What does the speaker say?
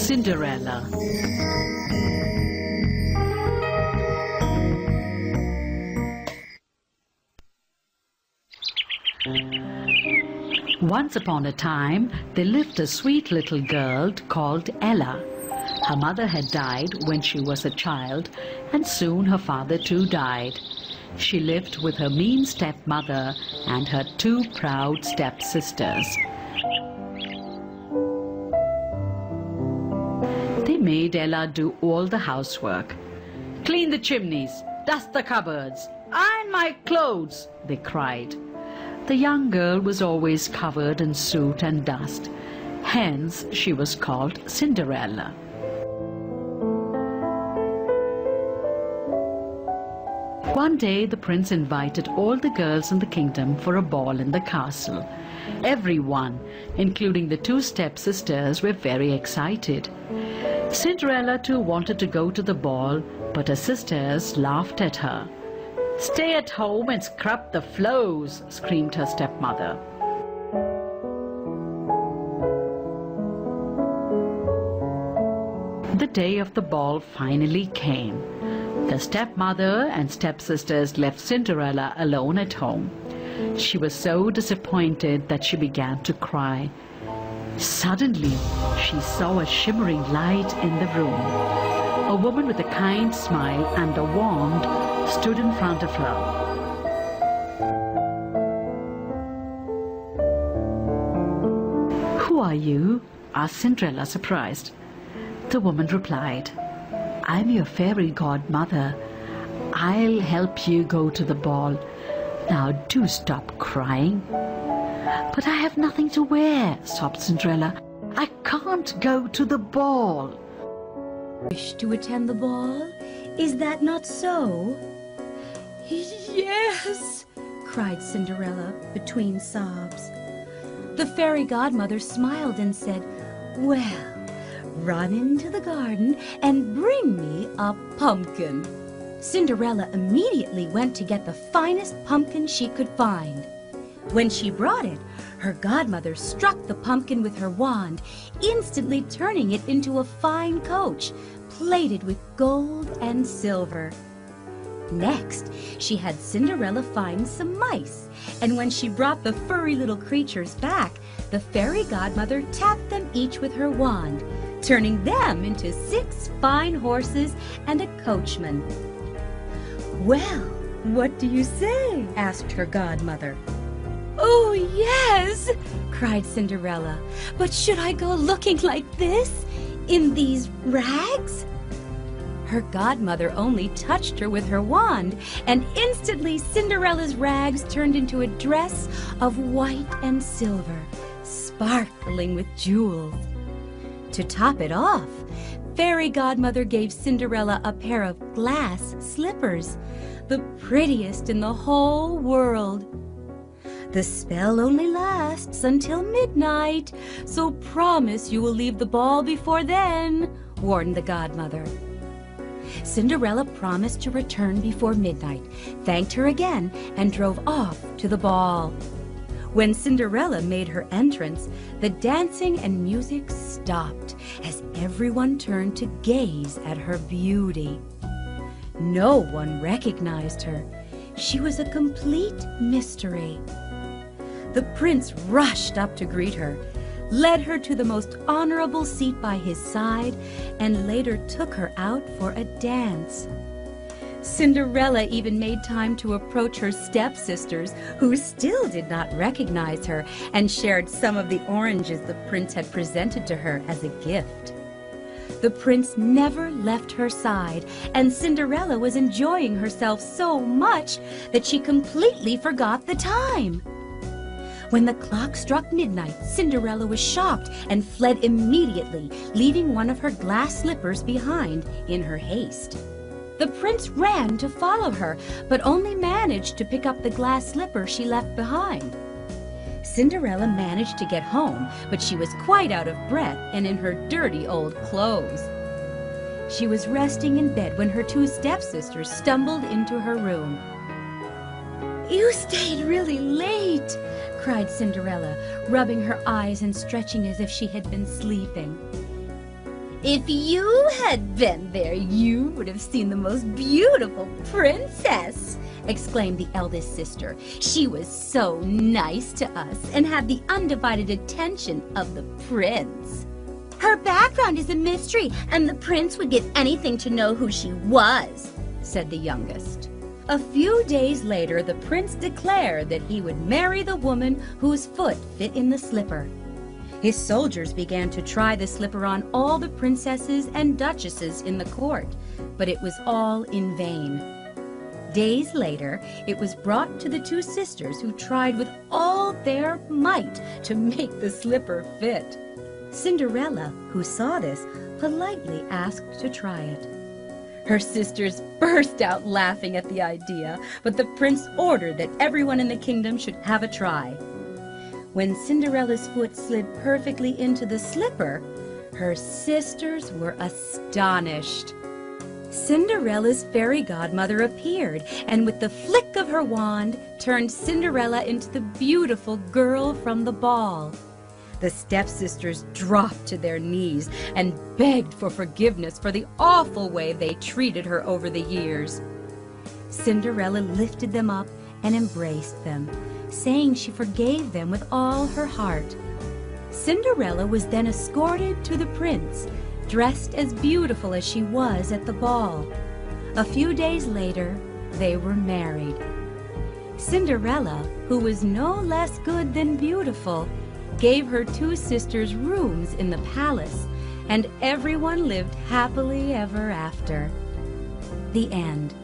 Cinderella. Once upon a time, there lived a sweet little girl called Ella. Her mother had died when she was a child, and soon her father too died. She lived with her mean stepmother and her two proud stepsisters. They made Ella do all the housework. "Clean the chimneys, dust the cupboards, iron my clothes," they cried. The young girl was always covered in soot and dust. Hence, she was called Cinderella. One day, the prince invited all the girls in the kingdom for a ball in the castle. Everyone, including the two stepsisters, were very excited. Cinderella too wanted to go to the ball, but her sisters laughed at her. "Stay at home and scrub the floors," screamed her stepmother. The day of the ball finally came. The stepmother and stepsisters left Cinderella alone at home. She was so disappointed that she began to cry. Suddenly, she saw a shimmering light in the room. A woman with a kind smile and a wand stood in front of her. "Who are you?" asked Cinderella, surprised. The woman replied, "I'm your fairy godmother. I'll help you go to the ball. Now do stop crying." "But I have nothing to wear," sobbed Cinderella. "I can't go to the ball." "Wish to attend the ball? Is that not so?" "Yes," cried Cinderella between sobs. The fairy godmother smiled and said, "Well, run into the garden and bring me a pumpkin." Cinderella immediately went to get the finest pumpkin she could find. When she brought it, her godmother struck the pumpkin with her wand, instantly turning it into a fine coach, plated with gold and silver. Next, she had Cinderella find some mice, and when she brought the furry little creatures back, the fairy godmother tapped them each with her wand, turning them into 6 fine horses and a coachman. "Well, what do you say?" asked her godmother. "Oh, yes!" cried Cinderella. "But should I go looking like this, in these rags?" Her godmother only touched her with her wand, and instantly Cinderella's rags turned into a dress of white and silver, sparkling with jewels. To top it off, Fairy Godmother gave Cinderella a pair of glass slippers, the prettiest in the whole world. "The spell only lasts until midnight, so promise you will leave the ball before then," warned the godmother. Cinderella promised to return before midnight, thanked her again, and drove off to the ball. When Cinderella made her entrance, the dancing and music stopped as everyone turned to gaze at her beauty. No one recognized her. She was a complete mystery. The prince rushed up to greet her, led her to the most honorable seat by his side, and later took her out for a dance. Cinderella even made time to approach her stepsisters, who still did not recognize her, and shared some of the oranges the prince had presented to her as a gift. The prince never left her side, and Cinderella was enjoying herself so much that she completely forgot the time. When the clock struck midnight, Cinderella was shocked and fled immediately, leaving one of her glass slippers behind in her haste. The prince ran to follow her, but only managed to pick up the glass slipper she left behind. Cinderella managed to get home, but she was quite out of breath and in her dirty old clothes. She was resting in bed when her two stepsisters stumbled into her room. "You stayed really late," cried Cinderella, rubbing her eyes and stretching as if she had been sleeping. If you had been there, you would have seen the most beautiful princess, exclaimed the eldest sister. She was so nice to us and had the undivided attention of the prince. Her background is a mystery, and the prince would give anything to know who she was, said the youngest. A few days later, the prince declared that he would marry the woman whose foot fit in the slipper. His soldiers began to try the slipper on all the princesses and duchesses in the court, but it was all in vain. Days later, it was brought to the two sisters, who tried with all their might to make the slipper fit. Cinderella, who saw this, politely asked to try it. Her sisters burst out laughing at the idea, but the prince ordered that everyone in the kingdom should have a try. When Cinderella's foot slid perfectly into the slipper, her sisters were astonished. Cinderella's fairy godmother appeared, and with the flick of her wand, turned Cinderella into the beautiful girl from the ball. The stepsisters dropped to their knees and begged for forgiveness for the awful way they treated her over the years. Cinderella lifted them up and embraced them, saying she forgave them with all her heart. Cinderella was then escorted to the prince, dressed as beautiful as she was at the ball. A few days later, they were married. Cinderella, who was no less good than beautiful, gave her two sisters rooms in the palace, and everyone lived happily ever after. The end.